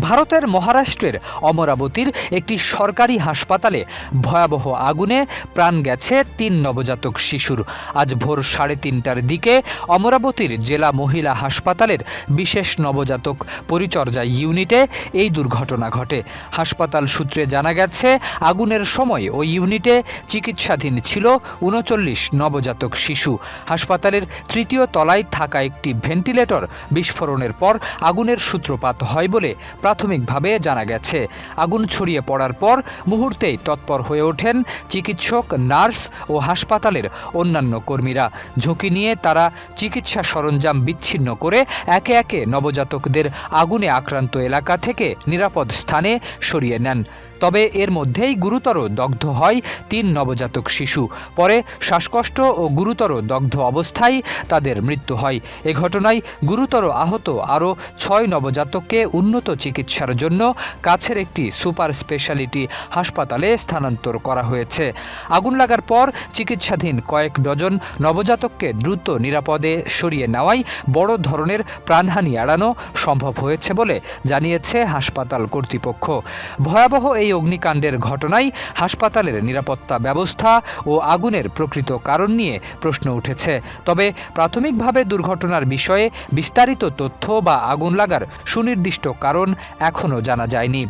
ভারতের মহারাষ্ট্রের অমরাবতীর একটি সরকারি হাসপাতালে ভয়াবহ আগুনে প্রাণ গেছে ৩ নবজাতক শিশুর। আজ ভোর ৩:৩০টার দিকে অমরাবতীর জেলা মহিলা হাসপাতালের বিশেষ নবজাতক পরিচর্যা ইউনিটে এই দুর্ঘটনা ঘটে। হাসপাতাল সূত্রে জানা গেছে, আগুনের সময় ওই ইউনিটে চিকিৎসাধীন ছিল ৩৯ নবজাতক শিশু। হাসপাতালের ৩য় তলায় থাকা একটি ভেন্টিলেটর বিস্ফোরণের পর আগুনের সূত্রপাত হয় বলে প্রাথমিকভাবে জানা গেছে। আগুন ছড়িয়ে পড়ার পর মুহূর্তেই তৎপর হয়ে ওঠেন চিকিৎসক, নার্স ও হাসপাতালের অন্যান্য কর্মীরা। ঝুঁকি নিয়ে তারা চিকিৎসা সরঞ্জাম বিচ্ছিন্ন করে একে একে নবজাতকদের আগুনে আক্রান্ত এলাকা থেকে নিরাপদ স্থানে সরিয়ে নেন। তবে এর মধ্যেই গুরুতর দগ্ধ হয় ৩ নবজাতক শিশু। পরে শ্বাসকষ্ট ও গুরুতর দগ্ধ অবস্থায় তাদের মৃত্যু হয়। এ ঘটনায় গুরুতর আহত আরও ৬ নবজাতককে উন্নত চিকিৎসার জন্য কাছের একটি সুপার স্পেশালিটি হাসপাতালে স্থানান্তর করা হয়েছে। আগুন লাগার পর চিকিৎসাধীন কয়েক ডজন নবজাতককে দ্রুত নিরাপদে সরিয়ে নেওয়ায় বড় ধরনের প্রাণহানি এড়ানো সম্ভব হয়েছে বলে জানিয়েছে হাসপাতাল কর্তৃপক্ষ। ভয়াবহ এই অগ্নিকাণ্ডের ঘটনায় হাসপাতালের নিরাপত্তা ব্যবস্থা ও আগুনের প্রকৃত কারণ নিয়ে প্রশ্ন উঠেছে। তবে প্রাথমিকভাবে দুর্ঘটনার বিষয়ে বিস্তারিত তথ্য বা আগুন লাগার সুনির্দিষ্ট কারণ এখনও জানা যায়নি।